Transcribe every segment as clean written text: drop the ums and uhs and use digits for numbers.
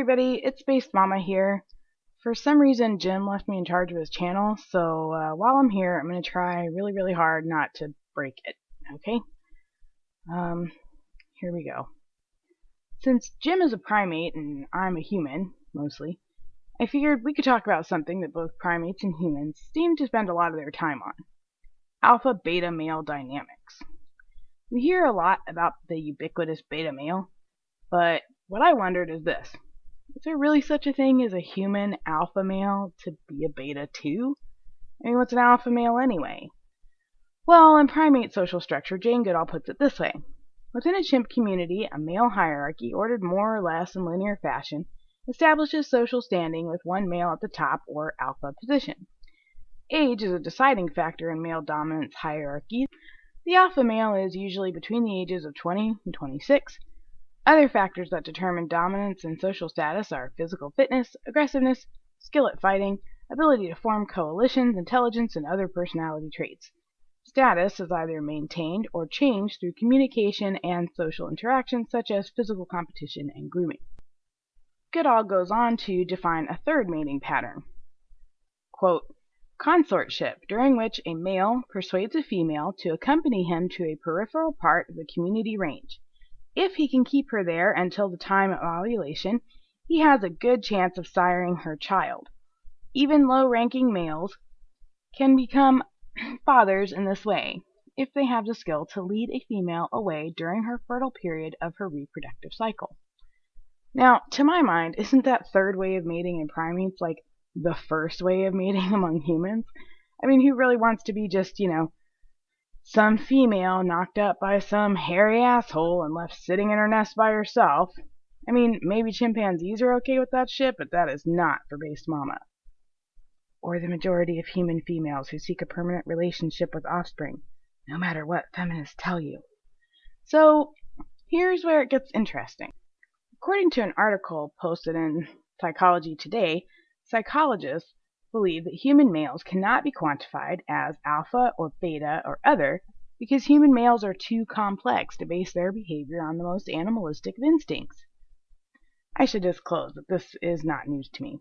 Everybody, it's Based Mama here. For some reason, Jim left me in charge of his channel, so while I'm here, I'm going to try really, really hard not to break it, okay? Here we go. Since Jim is a primate and I'm a human, mostly, I figured we could talk about something that both primates and humans seem to spend a lot of their time on. Alpha-beta male dynamics. We hear a lot about the ubiquitous beta male, but what I wondered is this. Is there really such a thing as a human alpha male to be a beta too? I mean, what's an alpha male anyway? Well, in primate social structure, Jane Goodall puts it this way. Within a chimp community, a male hierarchy, ordered more or less in linear fashion, establishes social standing with one male at the top or alpha position. Age is a deciding factor in male dominance hierarchies. The alpha male is usually between the ages of 20 and 26. Other factors that determine dominance and social status are physical fitness, aggressiveness, skill at fighting, ability to form coalitions, intelligence, and other personality traits. Status is either maintained or changed through communication and social interactions such as physical competition and grooming. Goodall goes on to define a third mating pattern. Quote, consortship, during which a male persuades a female to accompany him to a peripheral part of the community range. If he can keep her there until the time of ovulation, he has a good chance of siring her child. Even low-ranking males can become fathers in this way, if they have the skill to lead a female away during her fertile period of her reproductive cycle. Now, to my mind, isn't that third way of mating in primates like the first way of mating among humans? I mean, who really wants to be just, some female knocked up by some hairy asshole and left sitting in her nest by herself? I mean, maybe chimpanzees are okay with that shit, but that is not for Based Mama. Or the majority of human females who seek a permanent relationship with offspring, no matter what feminists tell you. So, here's where it gets interesting. According to an article posted in Psychology Today, psychologists believe that human males cannot be quantified as alpha or beta or other because human males are too complex to base their behavior on the most animalistic of instincts. I should disclose that this is not news to me.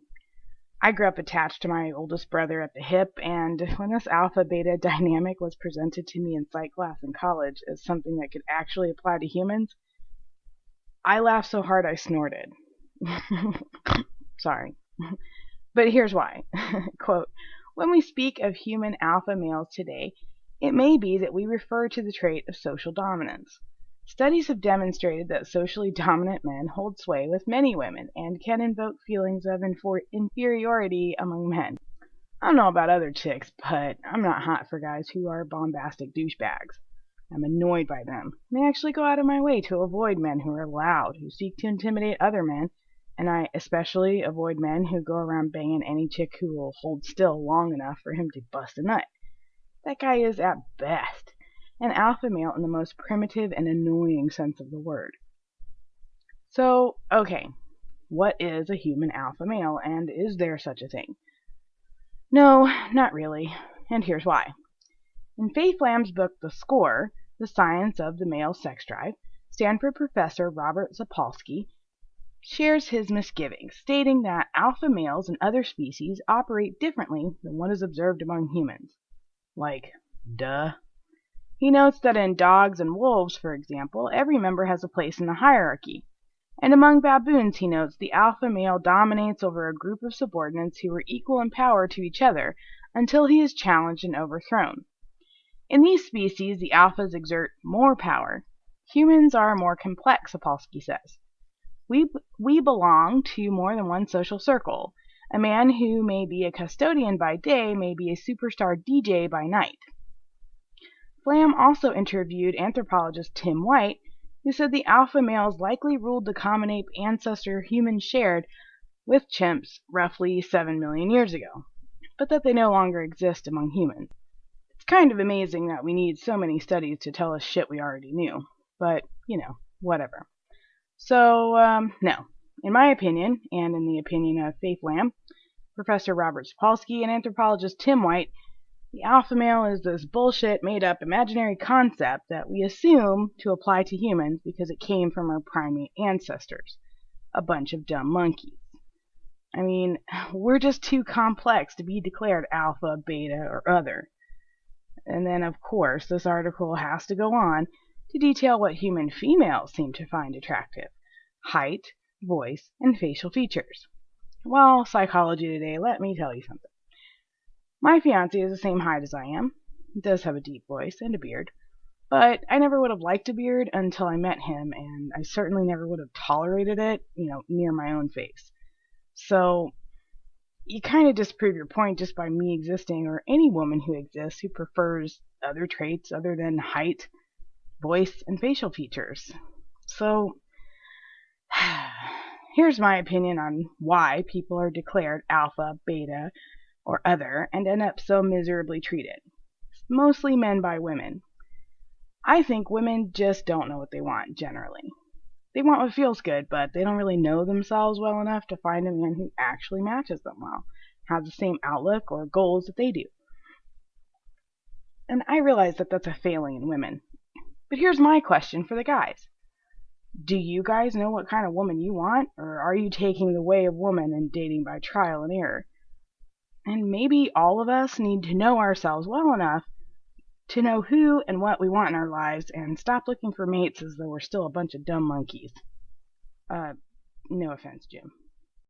I grew up attached to my oldest brother at the hip, and when this alpha-beta dynamic was presented to me in psych class in college as something that could actually apply to humans, I laughed so hard I snorted. Sorry. But here's why. Quote, when we speak of human alpha males today, it may be that we refer to the trait of social dominance. Studies have demonstrated that socially dominant men hold sway with many women and can invoke feelings of inferiority among men. I don't know about other chicks, but I'm not hot for guys who are bombastic douchebags. I'm annoyed by them. They actually go out of my way to avoid men who are loud, who seek to intimidate other men, and I especially avoid men who go around banging any chick who will hold still long enough for him to bust a nut. That guy is, at best, an alpha male in the most primitive and annoying sense of the word. So, okay, what is a human alpha male, and is there such a thing? No, not really, and here's why. In Faith Lamb's book, The Score, The Science of the Male Sex Drive, Stanford professor Robert Sapolsky shares his misgivings, stating that alpha males in other species operate differently than what is observed among humans. Like, duh. He notes that in dogs and wolves, for example, every member has a place in the hierarchy. And among baboons, he notes, the alpha male dominates over a group of subordinates who are equal in power to each other until he is challenged and overthrown. In these species, the alphas exert more power. Humans are more complex, Sapolsky says. We belong to more than one social circle. A man who may be a custodian by day may be a superstar DJ by night. Flam also interviewed anthropologist Tim White, who said the alpha males likely ruled the common ape ancestor humans shared with chimps roughly 7 million years ago, but that they no longer exist among humans. It's kind of amazing that we need so many studies to tell us shit we already knew, but, whatever. So, no. In my opinion, and in the opinion of Faith Lamb, Professor Robert Sapolsky, and anthropologist Tim White, the alpha male is this bullshit, made-up, imaginary concept that we assume to apply to humans because it came from our primate ancestors. a bunch of dumb monkeys. I mean, we're just too complex to be declared alpha, beta, or other. And then, of course, this article has to go on to detail what human females seem to find attractive: height, voice, and facial features. Well, Psychology Today, let me tell you something. My fiancé is the same height as I am. He does have a deep voice and a beard, but I never would have liked a beard until I met him, and I certainly never would have tolerated it, near my own face. So you kind of disprove your point just by me existing, or any woman who exists who prefers other traits other than height, voice, and facial features. So here's my opinion on why people are declared alpha, beta, or other and end up so miserably treated. Mostly men by women. I think women just don't know what they want, generally. They want what feels good, but they don't really know themselves well enough to find a man who actually matches them well, has the same outlook or goals that they do. And I realize that that's a failing in women. But here's my question for the guys. Do you guys know what kind of woman you want, or are you taking the way of woman and dating by trial and error? And maybe all of us need to know ourselves well enough to know who and what we want in our lives, and stop looking for mates as though we're still a bunch of dumb monkeys. No offense, Jim.